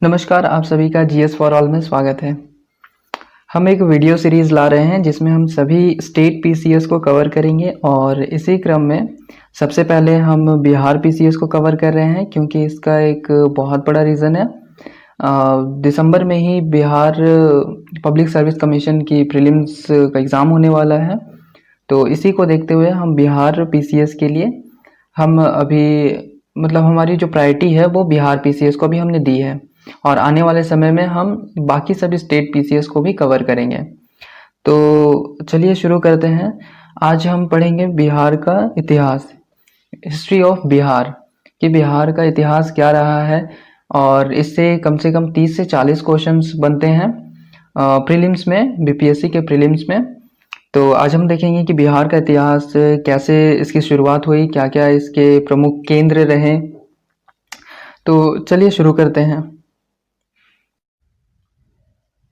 नमस्कार, आप सभी का जीएस फॉर ऑल में स्वागत है। हम एक वीडियो सीरीज़ ला रहे हैं जिसमें हम सभी स्टेट पीसीएस को कवर करेंगे और इसी क्रम में सबसे पहले हम बिहार पीसीएस को कवर कर रहे हैं क्योंकि इसका एक बहुत बड़ा रीज़न है। दिसंबर में ही बिहार पब्लिक सर्विस कमीशन की प्रीलिम्स का एग्ज़ाम होने वाला है, तो इसी को देखते हुए हम बिहार पीसीएस के लिए हम अभी हमारी जो प्रायोरिटी है वो बिहार पीसीएस को भी हमने दी है और आने वाले समय में हम बाकी सभी स्टेट पीसीएस को भी कवर करेंगे। तो चलिए शुरू करते हैं। आज हम पढ़ेंगे बिहार का इतिहास, हिस्ट्री ऑफ बिहार, कि बिहार का इतिहास क्या रहा है और इससे कम से कम 30 से 40 क्वेश्चंस बनते हैं प्रीलिम्स में, बीपीएससी के प्रीलिम्स में। तो आज हम देखेंगे कि बिहार का इतिहास कैसे इसकी शुरुआत हुई, क्या क्या इसके प्रमुख केंद्र रहे। तो चलिए शुरू करते हैं।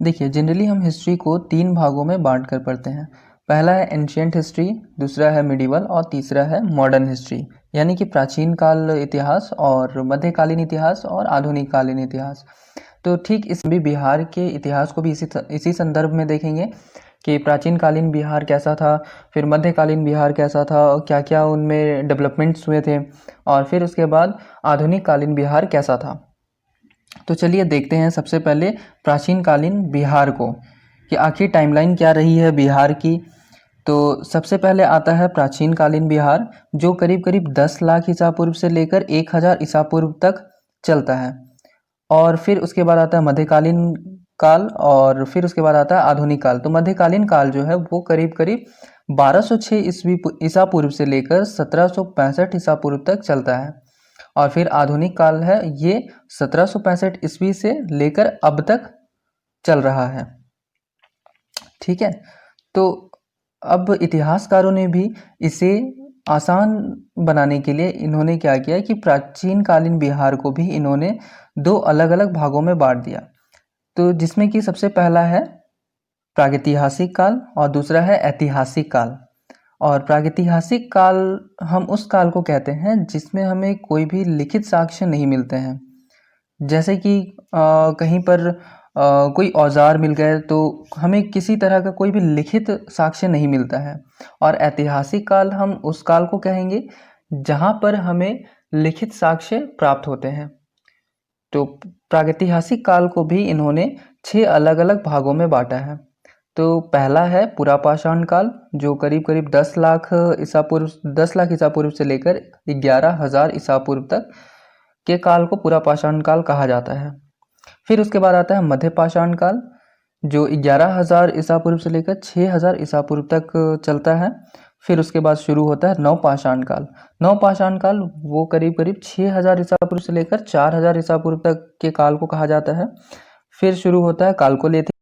देखिए, जनरली हम हिस्ट्री को 3 भागों में बांट कर पढ़ते हैं। पहला है एंशिएंट हिस्ट्री, दूसरा है मिडिवल और तीसरा है मॉडर्न हिस्ट्री, यानी कि प्राचीन काल इतिहास और मध्यकालीन इतिहास और आधुनिक कालीन इतिहास। तो ठीक इस भी बिहार के इतिहास को भी इसी संदर्भ में देखेंगे कि प्राचीन कालीन बिहार कैसा था, फिर मध्यकालीन बिहार कैसा था और क्या क्या उनमें डेवलपमेंट्स हुए थे, और फिर उसके बाद आधुनिक कालीन बिहार कैसा था। तो चलिए देखते हैं सबसे पहले प्राचीन कालीन बिहार को, कि आखिर टाइमलाइन क्या रही है बिहार की। तो सबसे पहले आता है प्राचीन कालीन बिहार, जो करीब करीब 10 लाख ईसा पूर्व से लेकर 1000 ईसा पूर्व तक चलता है। और फिर उसके बाद आता है मध्यकालीन काल और फिर उसके बाद आता है आधुनिक काल। तो मध्यकालीन काल जो है वो करीब करीब 1206 ईसा पूर्व से लेकर 1765 ईसा पूर्व तक चलता है। और फिर आधुनिक काल है ये 1765 ईस्वी से लेकर अब तक चल रहा है। ठीक है, तो अब इतिहासकारों ने भी इसे आसान बनाने के लिए इन्होंने क्या किया कि प्राचीन कालीन बिहार को भी इन्होंने 2 अलग अलग भागों में बांट दिया। तो जिसमें कि सबसे पहला है प्रागैतिहासिक काल और दूसरा है ऐतिहासिक काल। और प्रागैतिहासिक काल हम उस काल को कहते हैं जिसमें हमें कोई भी लिखित साक्ष्य नहीं मिलते हैं। जैसे कि कहीं पर कोई औजार मिल गए तो हमें किसी तरह का कोई भी लिखित साक्ष्य नहीं मिलता है। और ऐतिहासिक काल हम उस काल को कहेंगे जहाँ पर हमें लिखित साक्ष्य प्राप्त होते हैं। तो प्रागैतिहासिक काल को भी इन्होंने 6 अलग अलग भागों में बांटा है। तो पहला है पुरापाषाण काल, जो करीब करीब 10 लाख ईसा पूर्व से लेकर 11,000 ईसा पूर्व तक के काल को पुरापाषाण काल कहा जाता है। फिर उसके बाद आता है मध्यपाषाण काल, जो 11,000 ईसा पूर्व से लेकर 6,000 ईसा पूर्व तक चलता है। फिर उसके बाद शुरू होता है नवपाषाण काल। नवपाषाण काल वो करीब करीब 6,000 ईसा पूर्व से लेकर 4,000 ईसा पूर्व तक के काल को कहा जाता है। फिर शुरू होता है कालकोलिथिक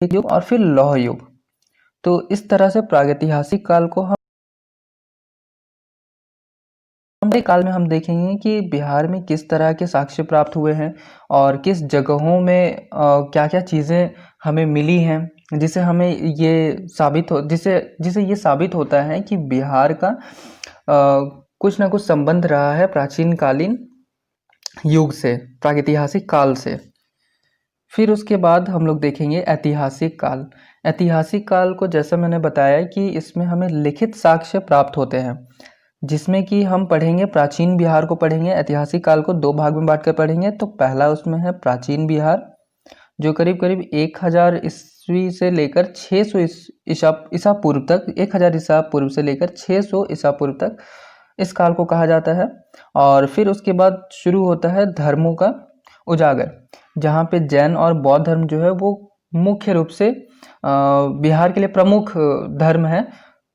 युग और फिर लौह युग। तो इस तरह से प्रागैतिहासिक काल को हमारे काल में हम देखेंगे कि बिहार में किस तरह के साक्ष्य प्राप्त हुए हैं और किस जगहों में क्या क्या चीज़ें हमें मिली हैं, जिसे हमें ये जिसे ये साबित होता है कि बिहार का कुछ ना कुछ संबंध रहा है प्राचीन कालीन युग से, प्रागैतिहासिक काल से। फिर उसके बाद हम लोग देखेंगे ऐतिहासिक काल। ऐतिहासिक काल को जैसा मैंने बताया कि इसमें हमें लिखित साक्ष्य प्राप्त होते हैं, जिसमें कि हम पढ़ेंगे प्राचीन बिहार को पढ़ेंगे। ऐतिहासिक काल को 2 भाग में बांटकर पढ़ेंगे। तो पहला उसमें है प्राचीन बिहार, जो करीब करीब 1000 ईस्वी से लेकर 600 ईसा पूर्व तक, 1000 ईसा पूर्व से लेकर 600 ईसा पूर्व तक इस काल को कहा जाता है। और फिर उसके बाद शुरू होता है धर्मों का उजागर, जहाँ पे जैन और बौद्ध धर्म जो है वो मुख्य रूप से बिहार के लिए प्रमुख धर्म है,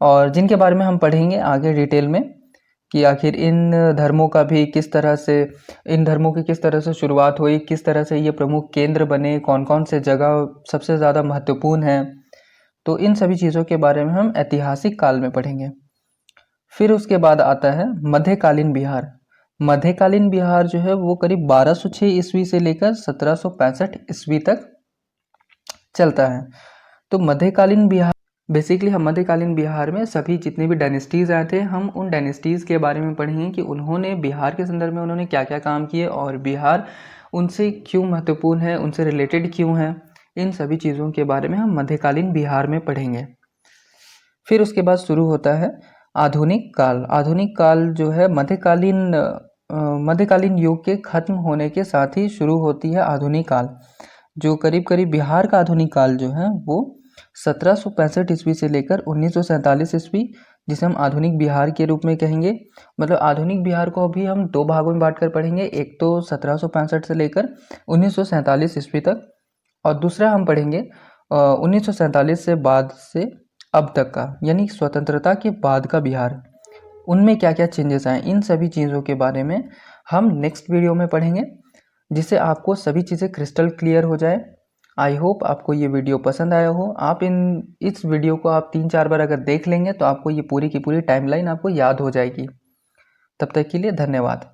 और जिनके बारे में हम पढ़ेंगे आगे डिटेल में कि आखिर इन धर्मों की किस तरह से शुरुआत हुई, किस तरह से ये प्रमुख केंद्र बने, कौन कौन से जगह सबसे ज़्यादा महत्वपूर्ण है। तो इन सभी चीज़ों के बारे में हम ऐतिहासिक काल में पढ़ेंगे। फिर उसके बाद आता है मध्यकालीन बिहार। मध्यकालीन बिहार जो है वो करीब 1206 ईस्वी से लेकर 1765 ईस्वी तक चलता है। तो मध्यकालीन बिहार बेसिकली हम मध्यकालीन बिहार में सभी जितने भी डायनेस्टीज़ आए थे, हम उन डायनेस्टीज़ के बारे में पढ़ेंगे कि उन्होंने बिहार के संदर्भ में उन्होंने क्या क्या काम किए और बिहार उनसे क्यों महत्वपूर्ण है, उनसे रिलेटेड क्यों है, इन सभी चीज़ों के बारे में हम मध्यकालीन बिहार में पढ़ेंगे। फिर उसके बाद शुरू होता है आधुनिक काल। आधुनिक काल जो है मध्यकालीन युग के खत्म होने के साथ ही शुरू होती है आधुनिक काल। जो करीब करीब बिहार का आधुनिक काल जो है वो 1765 ईस्वी से लेकर 1947 ईस्वी, जिसे हम आधुनिक बिहार के रूप में कहेंगे। मतलब आधुनिक बिहार को अभी हम दो भागों में बांटकर पढ़ेंगे, एक तो 1765 से लेकर 1947 ईस्वी तक, और दूसरा हम पढ़ेंगे 1947 से बाद से अब तक का, यानी स्वतंत्रता के बाद का बिहार। उनमें क्या क्या चेंजेस आए, इन सभी चीज़ों के बारे में हम नेक्स्ट वीडियो में पढ़ेंगे, जिससे आपको सभी चीज़ें क्रिस्टल क्लियर हो जाए। आई होप आपको ये वीडियो पसंद आया हो। आप इस वीडियो को आप 3-4 बार अगर देख लेंगे तो आपको ये पूरी की पूरी टाइमलाइन आपको याद हो जाएगी। तब तक के लिए धन्यवाद।